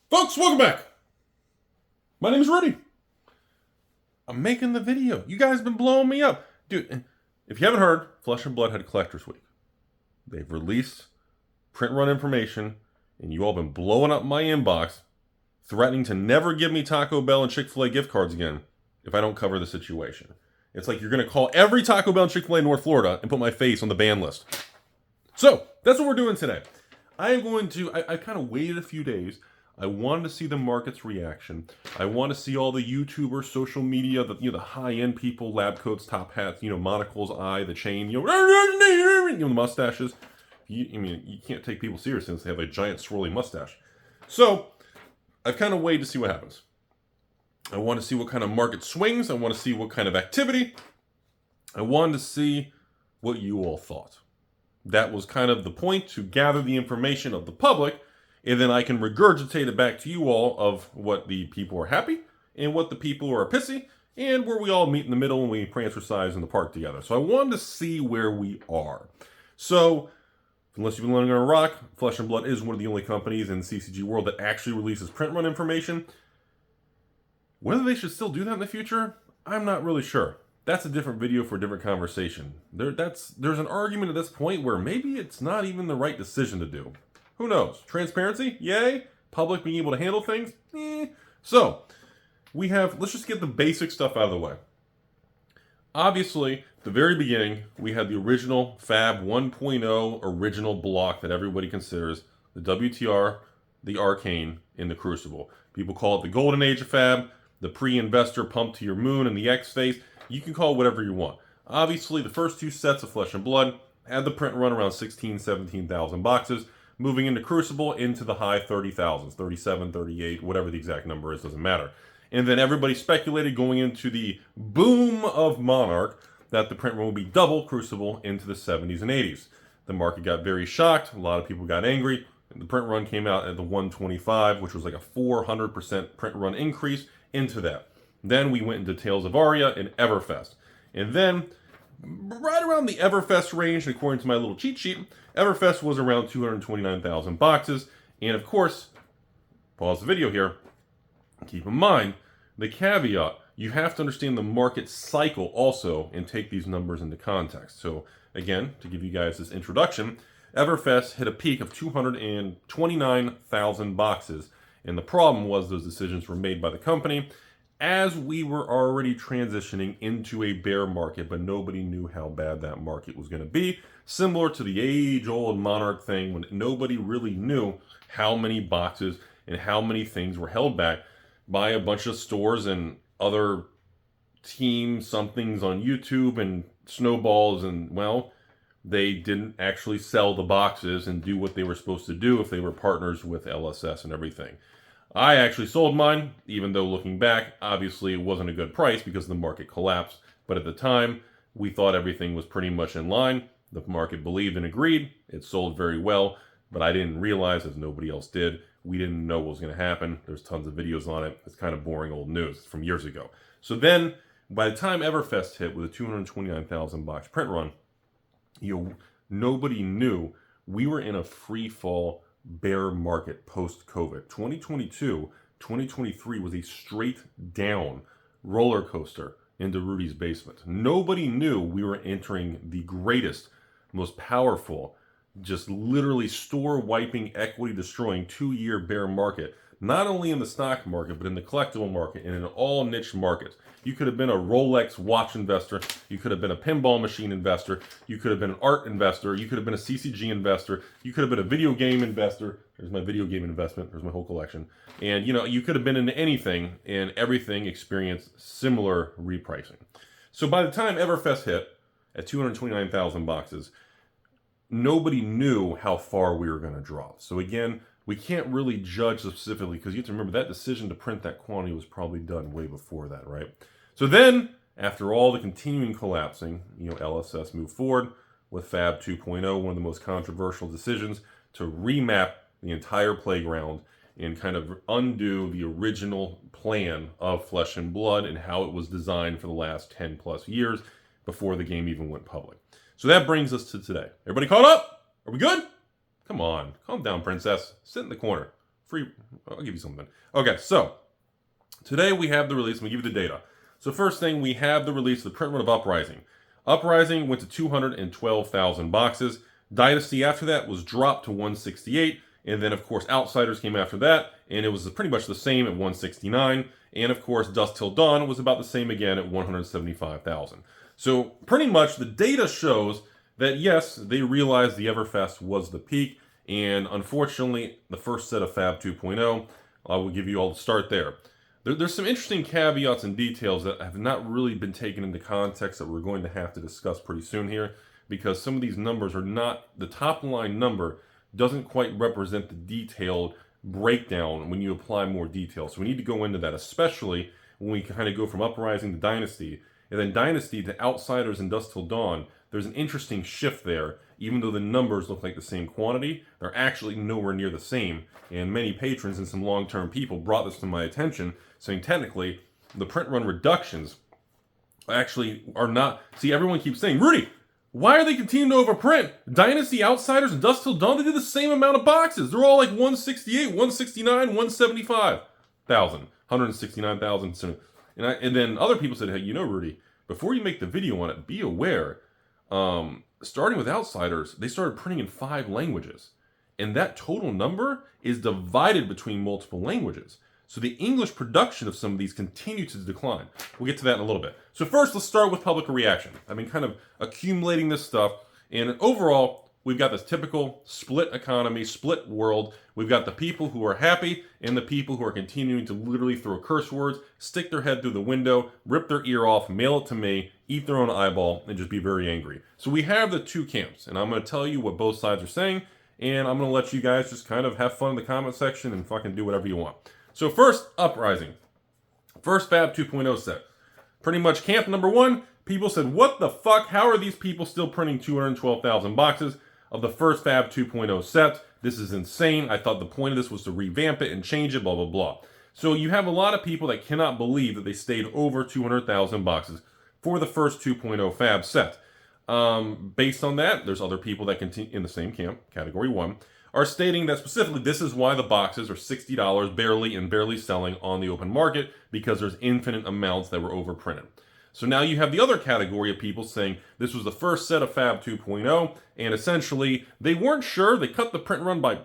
Folks, welcome back. My name is Rudy. I'm making the video. You guys have been blowing me up. Dude, if you haven't heard, Flesh and Blood had Collectors Week. They've released print run information, and you all been blowing up my inbox, threatening to never give me Taco Bell and Chick-fil-A gift cards again if I don't cover the situation. It's like you're going to call every Taco Bell and Chick-fil-A in North Florida and put my face on the ban list. So, that's what we're doing today. I kind of waited a few days. I wanted to see the market's reaction. I want to see all the YouTubers, social media, the high-end people, lab coats, top hats, monocles, the chain, the mustaches. You can't take people seriously since they have a giant swirly mustache. So, I've kind of waited to see what happens. I want to see what kind of market swings. I want to see what kind of activity. I wanted to see what you all thought. That was kind of the point, to gather the information of the public, and then I can regurgitate it back to you all of what the people are happy and what the people are pissy, and where we all meet in the middle and we exercise in the park together. So I wanted to see where we are. So, unless you've been living on a rock, Flesh and Blood is one of the only companies in the CCG world that actually releases print run information. Whether they should still do that in the future, I'm not really sure. That's a different video for a different conversation. There's an argument at this point where maybe it's not even the right decision to do. Who knows? Transparency? Yay. Public being able to handle things? So, let's just get the basic stuff out of the way. Obviously, at the very beginning, we had the original Fab 1.0 original block that everybody considers the WTR, the Arcane, and the Crucible. People call it the golden age of Fab, the pre-investor pump to your moon, and the X phase. You can call it whatever you want. Obviously, the first two sets of Flesh and Blood had the print run around 16,000, 17,000 boxes. Moving into Crucible into the high 30,000s, 37, 38, whatever the exact number is, doesn't matter. And then everybody speculated going into the boom of Monarch that the print run would be double Crucible into the 70s and 80s. The market got very shocked. A lot of people got angry. The print run came out at the 125, which was like a 400% print run increase into that. Then we went into Tales of Aria and Everfest. And then, right around the Everfest range, according to my little cheat sheet, Everfest was around 229,000 boxes. And of course, pause the video here. Keep in mind, the caveat, you have to understand the market cycle also and take these numbers into context. So again, to give you guys this introduction, Everfest hit a peak of 229,000 boxes. And the problem was those decisions were made by the company as we were already transitioning into a bear market, but nobody knew how bad that market was going to be. Similar to the age-old Monarch thing, when nobody really knew how many boxes and how many things were held back by a bunch of stores and other team somethings on YouTube and snowballs, and well, they didn't actually sell the boxes and do what they were supposed to do if they were partners with LSS and everything. I actually sold mine, even though looking back, obviously it wasn't a good price because the market collapsed. But at the time, we thought everything was pretty much in line. The market believed and agreed. It sold very well, but I didn't realize, as nobody else did, we didn't know what was going to happen. There's tons of videos on it. It's kind of boring old news from years ago. So then, by the time Everfest hit with a 229,000 box print run, nobody knew we were in a free fall bear market post-COVID. 2022, 2023 was a straight down roller coaster into Rudy's basement. Nobody knew we were entering the greatest, most powerful, just literally store-wiping, equity-destroying 2-year bear market, not only in the stock market, but in the collectible market and in all niche markets. You could have been a Rolex watch investor. You could have been a pinball machine investor. You could have been an art investor. You could have been a CCG investor. You could have been a video game investor. There's my video game investment. There's my whole collection. And, you could have been into anything, and everything experienced similar repricing. So by the time Everfest hit at 229,000 boxes, nobody knew how far we were going to drop. So again, we can't really judge specifically, because you have to remember that decision to print that quantity was probably done way before that, right? So then, after all the continuing collapsing, LSS moved forward with Fab 2.0, one of the most controversial decisions to remap the entire playground and kind of undo the original plan of Flesh and Blood and how it was designed for the last 10 plus years before the game even went public. So that brings us to today. Everybody caught up? Are we good? Come on, calm down, princess. Sit in the corner. free. I'll give you something. Okay, so today we have the release. Let me give you the data. So first thing, we have the release of the print run of Uprising. Uprising went to 212,000 boxes. Dynasty after that was dropped to 168. And then, of course, Outsiders came after that, and it was pretty much the same at 169. And, of course, Dusk Till Dawn was about the same again at 175,000. So, pretty much, the data shows that, yes, they realized the Everfest was the peak. And, unfortunately, the first set of Fab 2.0, I will give you all the start there. There's some interesting caveats and details that have not really been taken into context that we're going to have to discuss pretty soon here, because some of these numbers are not, the top line number doesn't quite represent the detailed breakdown when you apply more detail. So we need to go into that, especially when we kind of go from Uprising to Dynasty, and then Dynasty to Outsiders and Dusk Till Dawn. There's an interesting shift there. Even though the numbers look like the same quantity, they're actually nowhere near the same. And many patrons and some long-term people brought this to my attention, saying technically the print run reductions actually are not. See, everyone keeps saying, Rudy, why are they continuing to overprint? Dynasty, Outsiders, and Dusk Till Dawn, they did the same amount of boxes. They're all like 168, 169, 175,000, 169,000. And then other people said, hey, you know, Rudy, before you make the video on it, be aware, starting with Outsiders, they started printing in 5 languages. And that total number is divided between multiple languages. So the English production of some of these continue to decline. We'll get to that in a little bit. So first, let's start with public reaction. I've been kind of accumulating this stuff. And overall, we've got this typical split economy, split world. We've got the people who are happy and the people who are continuing to literally throw curse words, stick their head through the window, rip their ear off, mail it to me, eat their own eyeball, and just be very angry. So we have the two camps, and I'm going to tell you what both sides are saying, and I'm going to let you guys just kind of have fun in the comment section and fucking do whatever you want. So first, Uprising. First Fab 2.0 set. Pretty much camp number 1, people said, what the fuck? How are these people still printing 212,000 boxes of the first Fab 2.0 set? This is insane. I thought the point of this was to revamp it and change it, blah, blah, blah. So you have a lot of people that cannot believe that they stayed over 200,000 boxes for the first 2.0 Fab set. Based on that, there's other people that continue in the same camp, category 1, are stating that specifically this is why the boxes are $60 barely selling on the open market, because there's infinite amounts that were overprinted. So now you have the other category of people saying this was the first set of Fab 2.0, and essentially they weren't sure. They cut the print run by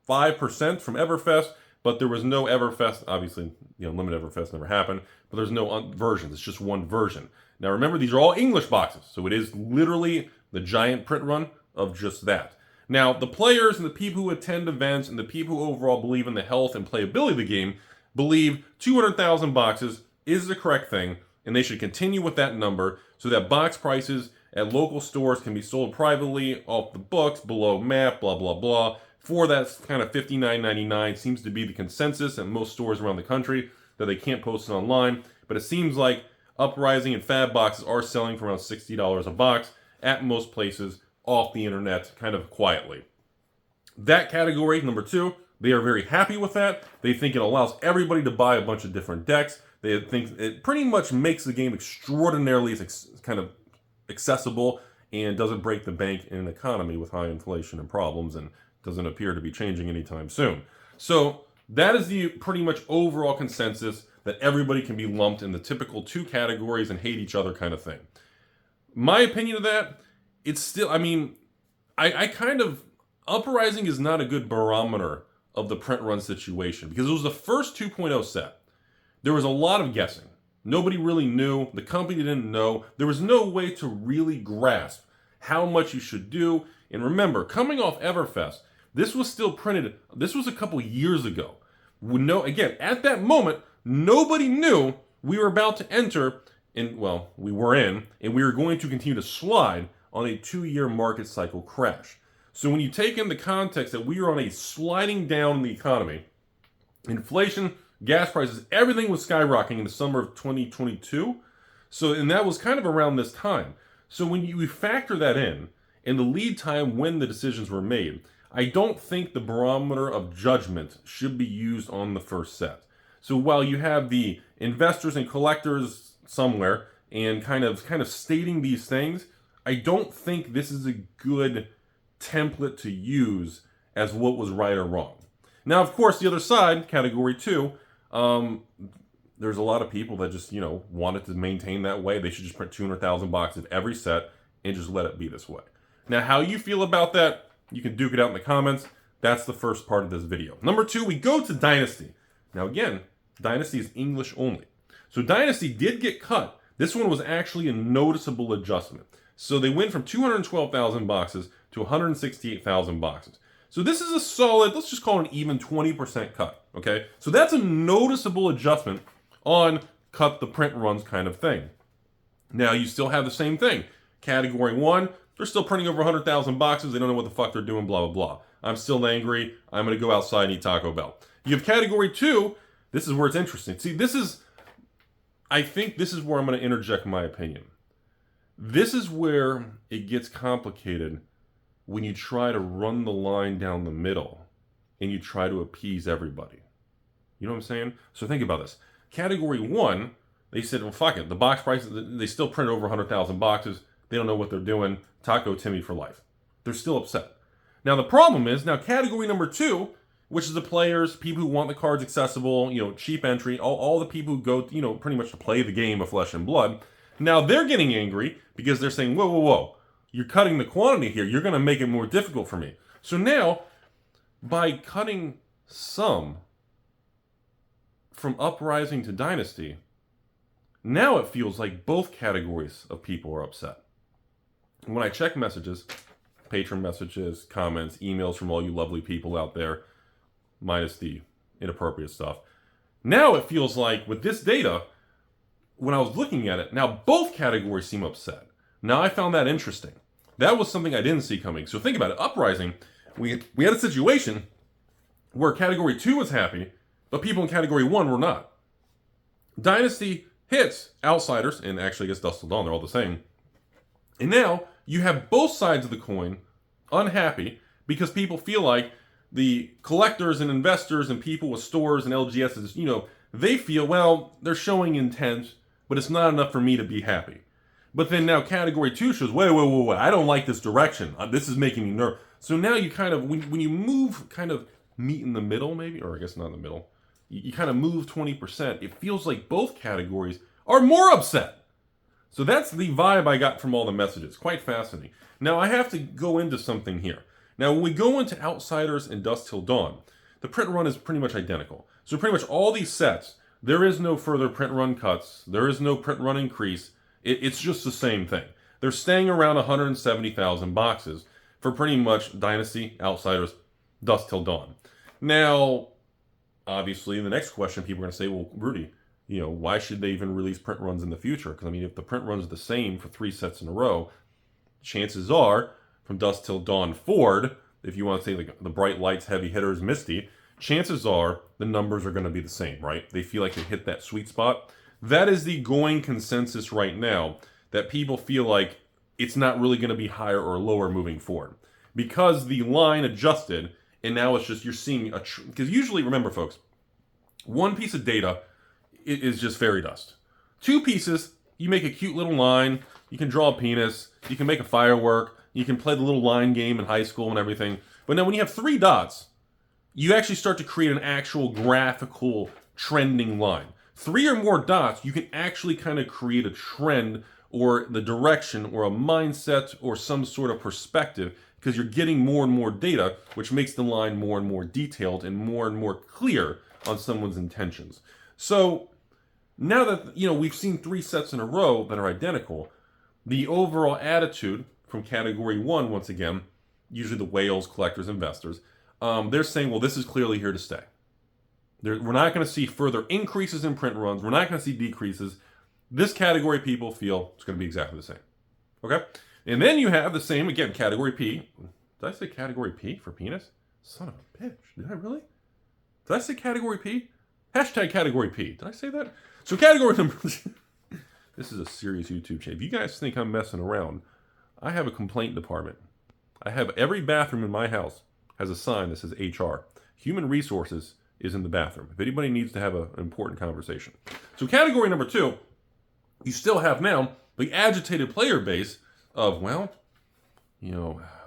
5% from Everfest, but there was no Everfest. Obviously, limited Everfest never happened, but there's no versions. It's just one version. Now remember, these are all English boxes, so it is literally the giant print run of just that. Now, the players and the people who attend events and the people who overall believe in the health and playability of the game believe 200,000 boxes is the correct thing, and they should continue with that number so that box prices at local stores can be sold privately off the books, below map, blah, blah, blah. For that kind of $59.99 seems to be the consensus at most stores around the country, that they can't post it online. But it seems like Uprising and Fab boxes are selling for around $60 a box at most places off the internet, kind of quietly. That category, number 2, they are very happy with that. They think it allows everybody to buy a bunch of different decks. They think it pretty much makes the game extraordinarily kind of accessible and doesn't break the bank in an economy with high inflation and problems, and doesn't appear to be changing anytime soon. So that is the pretty much overall consensus, that everybody can be lumped in the typical 2 categories and hate each other kind of thing. My opinion of that, it's still, I kind of, Uprising is not a good barometer of the print run situation, because it was the first 2.0 set. There was a lot of guessing. Nobody really knew. The company didn't know. There was no way to really grasp how much you should do. And remember, coming off Everfest, this was still printed, this was a couple years ago. Again, at that moment, nobody knew we were about to enter, we were in, and we were going to continue to slide on a 2-year market cycle crash. So when you take in the context that we are on a sliding down in the economy, inflation, gas prices, everything was skyrocketing in the summer of 2022. And that was kind of around this time. So when you factor that in, and the lead time when the decisions were made, I don't think the barometer of judgment should be used on the first set. So while you have the investors and collectors somewhere and kind of stating these things, I don't think this is a good template to use as what was right or wrong. Now, of course, the other side, category 2, there's a lot of people that just, want it to maintain that way. They should just print 200,000 boxes of every set and just let it be this way. Now, how you feel about that, you can duke it out in the comments. That's the first part of this video. Number 2, we go to Dynasty. Now, again, Dynasty is English only. So Dynasty did get cut. This one was actually a noticeable adjustment. So they went from 212,000 boxes to 168,000 boxes. So this is a solid, let's just call it an even 20% cut, okay? So that's a noticeable adjustment on cut the print runs kind of thing. Now you still have the same thing. Category 1, they're still printing over 100,000 boxes. They don't know what the fuck they're doing, blah, blah, blah. I'm still angry. I'm going to go outside and eat Taco Bell. You have category 2. This is where it's interesting. See, I think this is where I'm going to interject my opinion. This is where it gets complicated when you try to run the line down the middle and you try to appease everybody. You know what I'm saying? So think about this. Category 1, they said, well, fuck it. The box prices, they still print over 100,000 boxes. They don't know what they're doing. Taco Timmy for life. They're still upset. Now, the problem is, now category number 2, which is the players, people who want the cards accessible, cheap entry, all the people who go, pretty much to play the game of flesh and blood. Now they're getting angry because they're saying, whoa, whoa, whoa. You're cutting the quantity here. You're going to make it more difficult for me. So now, by cutting some from Uprising to Dynasty, now it feels like both categories of people are upset. And when I check messages, patron messages, comments, emails from all you lovely people out there, minus the inappropriate stuff, now it feels like with this data, when I was looking at it, now both categories seem upset. Now I found that interesting. That was something I didn't see coming. So think about it. Uprising, we had a situation where category 2 was happy, but people in category 1 were not. Dynasty hits Outsiders, and actually I guess Dusk Till Dawn, they're all the same. And now you have both sides of the coin unhappy because people feel like the collectors and investors and people with stores and LGSs, they feel, well, they're showing intent, but it's not enough for me to be happy. But then now category 2 shows, wait, I don't like this direction. This is making me nervous. So now you kind of, when you move kind of meet in the middle maybe, or I guess not in the middle, you kind of move 20%, it feels like both categories are more upset. So that's the vibe I got from all the messages. Quite fascinating. Now I have to go into something here. Now when we go into Outsiders and Dusk Till Dawn, the print run is pretty much identical. So pretty much all these sets, there is no further print run cuts. There is no print run increase. It's just the same thing. They're staying around 170,000 boxes for pretty much Dynasty, Outsiders, Dusk Till Dawn. Now, obviously, the next question people are going to say, well, Rudy, why should they even release print runs in the future? Because, if the print run's the same for 3 sets in a row, chances are, from Dusk Till Dawn forward, if you want to say the Bright Lights, Heavy Hitters, Misty, chances are the numbers are going to be the same, right? They feel like they hit that sweet spot. That is the going consensus right now, that people feel like it's not really going to be higher or lower moving forward. Because the line adjusted, and now it's just, you're seeing because usually, remember folks, one piece of data is just fairy dust. 2 pieces, you make a cute little line, you can draw a penis, you can make a firework, you can play the little line game in high school and everything. But now when you have 3 dots, you actually start to create an actual graphical trending line. 3 or more dots, you can actually kind of create a trend or the direction or a mindset or some sort of perspective because you're getting more and more data, which makes the line more and more detailed and more clear on someone's intentions. So now that, we've seen 3 sets in a row that are identical, the overall attitude from category 1, once again, usually the whales, collectors, investors, they're saying, well, this is clearly here to stay. We're not going to see further increases in print runs. We're not going to see decreases. This category people feel it's going to be exactly the same. Okay? And then you have the same, again, category P. Did I say category P for penis? Son of a bitch. Did I really? Did I say category P? Hashtag category P. Did I say that? So category number... This is a serious YouTube channel. If you guys think I'm messing around, I have a complaint department. I have every bathroom in my house has a sign that says HR. Human Resources is in the bathroom. If anybody needs to have an important conversation. So category number 2, you still have now the agitated player base of, well,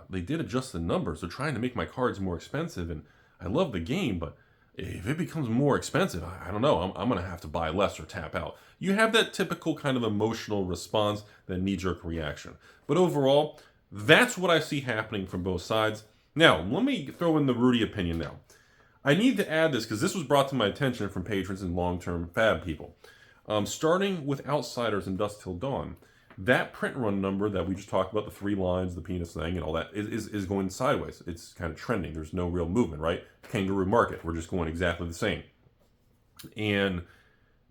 they did adjust the numbers. They're trying to make my cards more expensive, and I love the game, but if it becomes more expensive, I don't know, I'm going to have to buy less or tap out. You have that typical kind of emotional response, that knee-jerk reaction. But overall, that's what I see happening from both sides. Now, let me throw in the Rudy opinion now. I need to add this because this was brought to my attention from patrons and long-term fab people. Starting with Outsiders and Dusk Till Dawn, that print run number that we just talked about, the 3 lines, the penis thing, and all that, is going sideways. It's kind of trending. There's no real movement, right? Kangaroo market. We're just going exactly the same.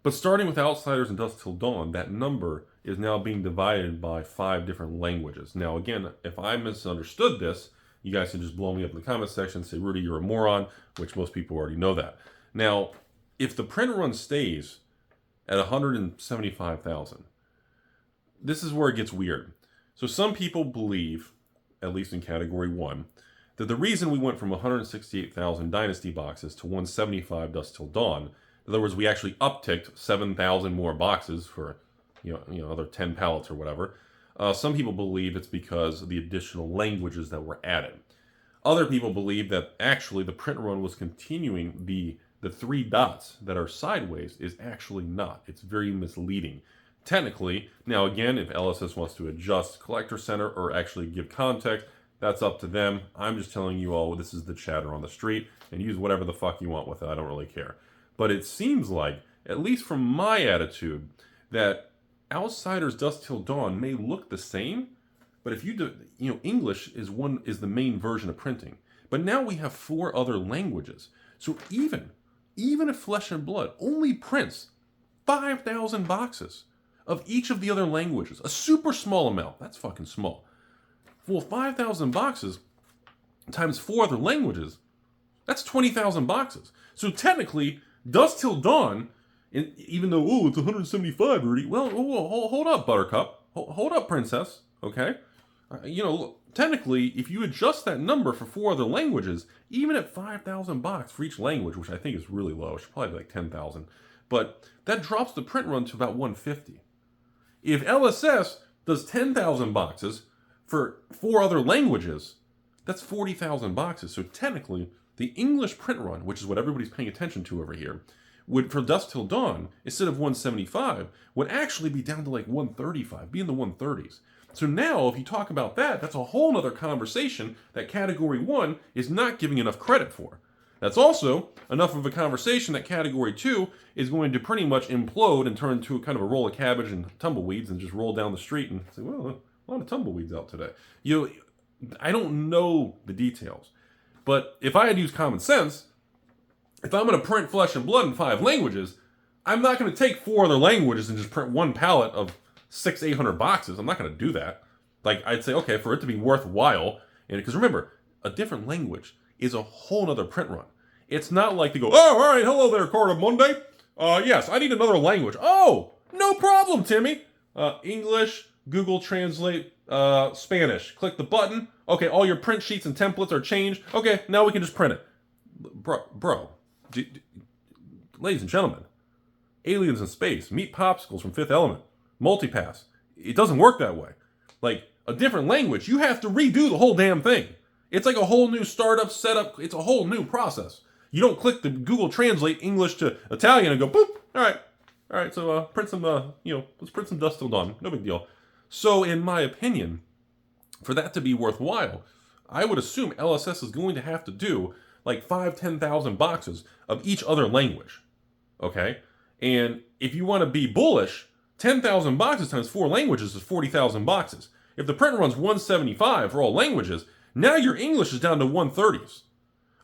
But starting with Outsiders and Dusk Till Dawn, that number is now being divided by 5 different languages. Now, again, if I misunderstood this, you guys can just blow me up in the comment section and say, Rudy, you're a moron, which most people already know that. Now, if the print run stays at 175,000, this is where it gets weird. So some people believe, at least in category 1, that the reason we went from 168,000 Dynasty boxes to 175 Dusk Till Dawn, in other words, we actually upticked 7,000 more boxes for other 10 pallets or whatever. Some people believe it's because of the additional languages that were added. Other people believe that actually the print run was continuing. The 3 dots that are sideways is actually not. It's very misleading. Technically, now again, if LSS wants to adjust Collector Center or actually give context, that's up to them. I'm just telling you all, this is the chatter on the street, and use whatever the fuck you want with it. I don't really care. But it seems like, at least from my attitude, that Outsiders Dusk Till Dawn may look the same, but if you do, English is the main version of printing. But now we have 4 other languages. So even if Flesh and Blood only prints 5,000 boxes of each of the other languages, a super small amount, that's fucking small. Well, 5,000 boxes times 4 other languages, that's 20,000 boxes. So technically, Dusk Till Dawn, even though, it's 175, Rudy, well, hold up, Buttercup. Hold up, Princess, okay? Technically, if you adjust that number for 4 other languages, even at 5,000 box for each language, which I think is really low, it should probably be like 10,000, but that drops the print run to about 150. If LSS does 10,000 boxes for 4 other languages, that's 40,000 boxes. So technically, the English print run, which is what everybody's paying attention to over here, would, for Dusk Till Dawn, instead of 175, would actually be down to like 135, be in the 130s. So now, if you talk about that, that's a whole other conversation that Category 1 is not giving enough credit for. That's also enough of a conversation that Category 2 is going to pretty much implode and turn into kind of a roll of cabbage and tumbleweeds and just roll down the street and say, well, a lot of tumbleweeds out today. I don't know the details. But if I had used common sense, if I'm going to print Flesh and Blood in 5 languages, I'm not going to take 4 other languages and just print 1 pallet of 600-800 boxes. I'm not going to do that. Like, I'd say, okay, for it to be worthwhile, and because remember, a different language is a whole other print run. It's not like they go, oh, all right, hello there, Carter Monday. Yes, I need another language. Oh, no problem, Timmy. English, Google Translate, Spanish. Click the button. Okay, all your print sheets and templates are changed. Okay, now we can just print it. Bro, ladies and gentlemen, aliens in space, meet popsicles from Fifth Element, multipass. It doesn't work that way. Like, a different language, you have to redo the whole damn thing. It's like a whole new startup setup. It's a whole new process. You don't click the Google Translate English to Italian and go, boop, all right, so print some, let's print some Dusk Till Dawn. No big deal. So, in my opinion, for that to be worthwhile, I would assume LSS is going to have to do like 5,000-10,000 boxes of each other language, okay? And if you want to be bullish, 10,000 boxes times 4 languages is 40,000 boxes. If the print runs 175 for all languages, now your English is down to 130s.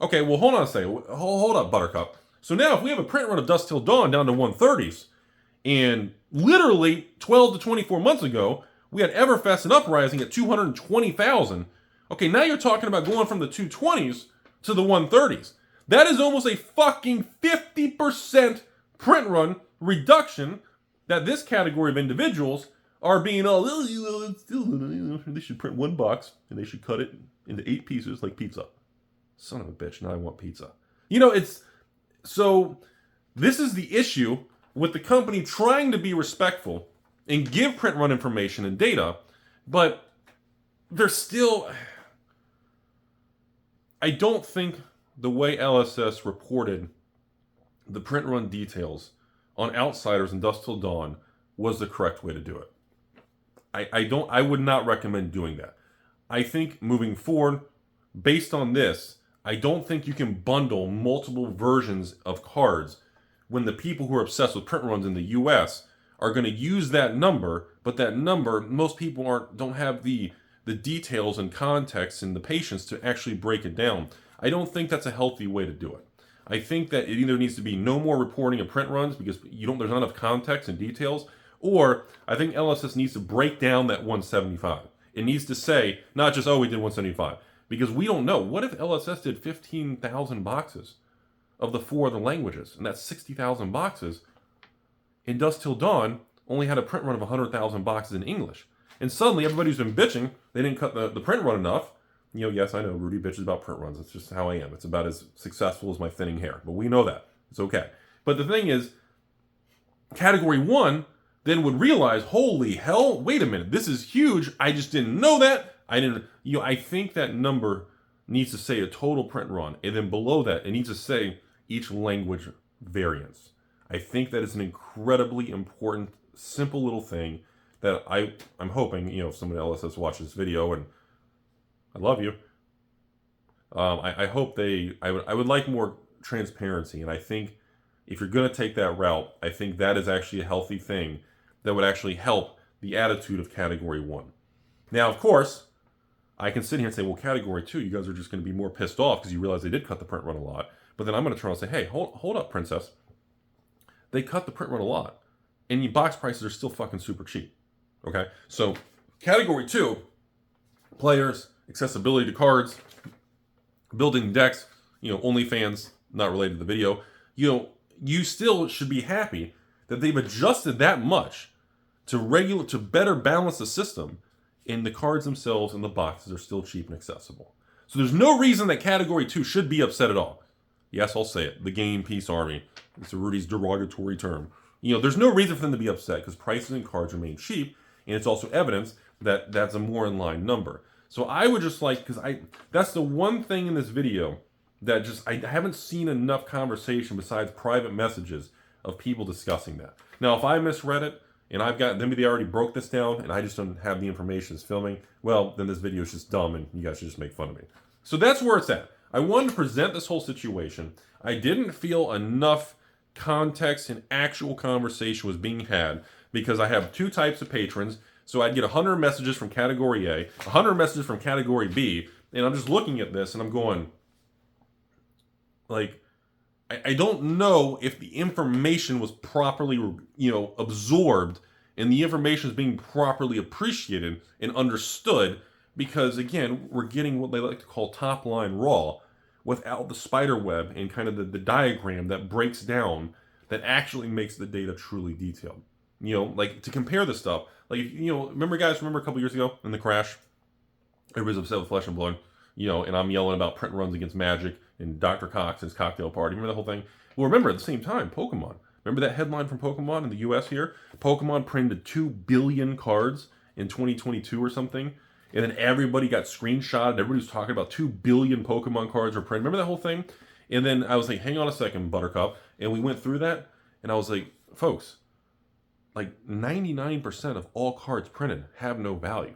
Okay, well, hold on a second. Hold up, Buttercup. So now if we have a print run of Dusk Till Dawn down to 130s, and literally 12 to 24 months ago, we had Everfest and Uprising at 220,000. Okay, now you're talking about going from the 220s to the 130s. That is almost a fucking 50% print run reduction that this category of individuals are being they should print 1 box and they should cut it into 8 pieces like pizza. Son of a bitch, now I want pizza. So this is the issue with the company trying to be respectful and give print run information and data, but they're still, I don't think the way LSS reported the print run details on Outsiders and Dusk Till Dawn was the correct way to do it. I would not recommend doing that. I think moving forward, based on this, I don't think you can bundle multiple versions of cards when the people who are obsessed with print runs in the US are going to use that number, but that number, most people don't have the details and context and the patience to actually break it down. I don't think that's a healthy way to do it. I think that it either needs to be no more reporting of print runs because there's not enough context and details, or I think LSS needs to break down that 175. It needs to say, not just, oh, we did 175. Because we don't know. What if LSS did 15,000 boxes of the 4 other languages? And that's 60,000 boxes. And Dusk Till Dawn only had a print run of 100,000 boxes in English. And suddenly everybody who's been bitching, they didn't cut the print run enough. Yes, I know Rudy bitches about print runs. It's just how I am. It's about as successful as my thinning hair. But we know that. It's okay. But the thing is, Category 1 then would realize, holy hell, wait a minute, this is huge. I just didn't know that. I think that number needs to say a total print run, and then below that, it needs to say each language variance. I think that is an incredibly important, simple little thing that I'm hoping, if someone at LSS watches this video, and I love you, I hope I would like more transparency, and I think if you're going to take that route, I think that is actually a healthy thing that would actually help the attitude of Category 1. Now, of course, I can sit here and say, well, Category 2, you guys are just going to be more pissed off because you realize they did cut the print run a lot. But then I'm going to turn around and say, hey, hold up, princess. They cut the print run a lot. And your box prices are still fucking super cheap. Okay? So, Category 2, players, accessibility to cards, building decks, OnlyFans, not related to the video, you still should be happy that they've adjusted that much to better balance the system, and the cards themselves and the boxes are still cheap and accessible. So there's no reason that Category 2 should be upset at all. Yes, I'll say it. The Game Peace Army. It's Rudy's derogatory term. There's no reason for them to be upset because prices and cards remain cheap, and it's also evidence that that's a more in line number. So I would just that's the one thing in this video that I haven't seen enough conversation besides private messages of people discussing that. Now, if I misread it, and maybe they already broke this down, and I just don't have the information it's filming, well, then this video is just dumb, and you guys should just make fun of me. So that's where it's at. I wanted to present this whole situation. I didn't feel enough context and actual conversation was being had, because I have 2 types of patrons, so I'd get 100 messages from Category A, 100 messages from Category B, and I'm just looking at this, and I'm going, I don't know if the information was properly, absorbed and the information is being properly appreciated and understood, because, again, we're getting what they like to call top line raw without the spider web and kind of the diagram that breaks down, that actually makes the data truly detailed. To compare this stuff, remember a couple years ago in the crash, everybody's upset with Flesh and Blood, and I'm yelling about print runs against Magic and Dr. Cox and his cocktail party. Remember that whole thing? Well, remember, at the same time, Pokemon. Remember that headline from Pokemon in the US here? Pokemon printed 2 billion cards in 2022 or something. And then everybody got screenshotted. Everybody was talking about 2 billion Pokemon cards were printed. Remember that whole thing? And then I was like, hang on a second, Buttercup. And we went through that. And I was like, folks, 99% of all cards printed have no value.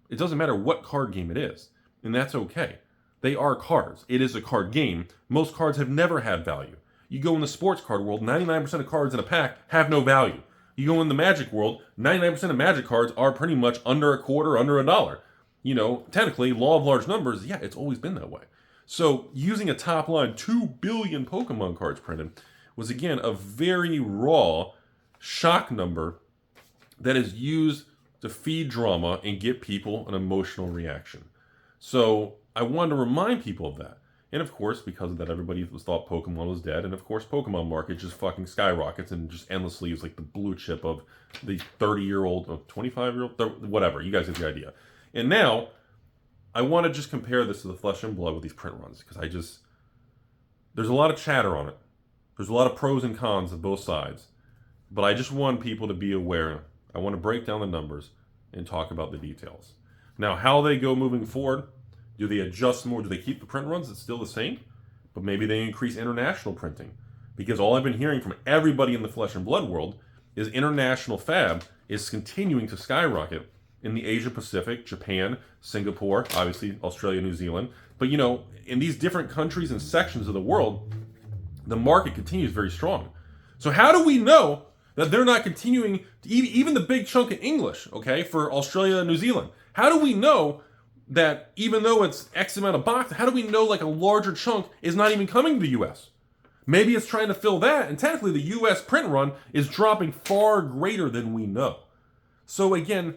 It doesn't matter what card game it is. And that's okay. They are cards. It is a card game. Most cards have never had value. You go in the sports card world, 99% of cards in a pack have no value. You go in the Magic world, 99% of Magic cards are pretty much under a quarter, under $1. Technically, law of large numbers, yeah, it's always been that way. So using a top line 2 billion Pokemon cards printed was, again, a very raw shock number that is used to feed drama and get people an emotional reaction. So I wanted to remind people of that. And of course, because of that, everybody thought Pokemon was dead. And of course, Pokemon market just fucking skyrockets and just endlessly is like the blue chip of the 30-year-old, 25-year-old, whatever. You guys get the idea. And now, I want to just compare this to the Flesh and Blood with these print runs, because there's a lot of chatter on it. There's a lot of pros and cons of both sides. But I just want people to be aware. I want to break down the numbers and talk about the details. Now, how they go moving forward, do they adjust more? Do they keep the print runs? It's still the same? but maybe they increase international printing. Because all I've been hearing from everybody in the flesh and blood world is international fab is continuing to skyrocket in the Asia Pacific, Japan, Singapore, obviously Australia, New Zealand. But you know, in these different countries and sections of the world, the market continues very strong. So how do we know that they're not continuing, even the big chunk in English, okay, for Australia and New Zealand? How do we know that even though it's X amount of boxes, how do we know like a larger chunk is not even coming to the US? Maybe it's trying to fill that, and technically the US print run is dropping far greater than we know. So again,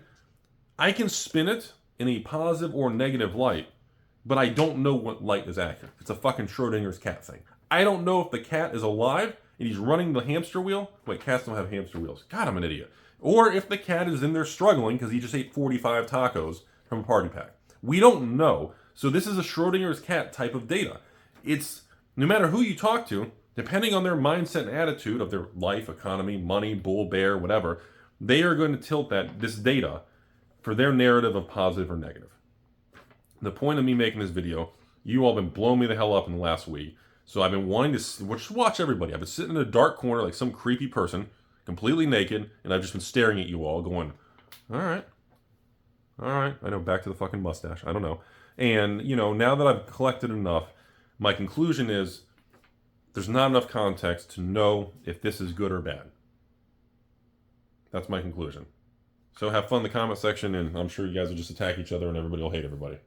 I can spin it in a positive or negative light, but I don't know what light is accurate. It's a fucking Schrodinger's cat thing. I don't know if the cat is alive and he's running the hamster wheel. Wait, cats don't have hamster wheels. God, I'm an idiot. Or if the cat is in there struggling because he just ate 45 tacos from a party pack. We don't know. So this is a Schrodinger's cat type of data. It's no matter who you talk to, depending on their mindset and attitude of their life, economy, money, bull, bear, whatever, they are going to tilt this data for their narrative of positive or negative. The point of me making this video, you all have been blowing me the hell up in the last week. So I've been wanting to just watch everybody. I've been sitting in a dark corner like some creepy person, completely naked, and I've just been staring at you all going, all right. I know, back to the fucking mustache. I don't know. And, you know, now that I've collected enough, my conclusion is there's not enough context to know if this is good or bad. That's my conclusion. So have fun in the comment section, and I'm sure you guys will just attack each other and everybody will hate everybody.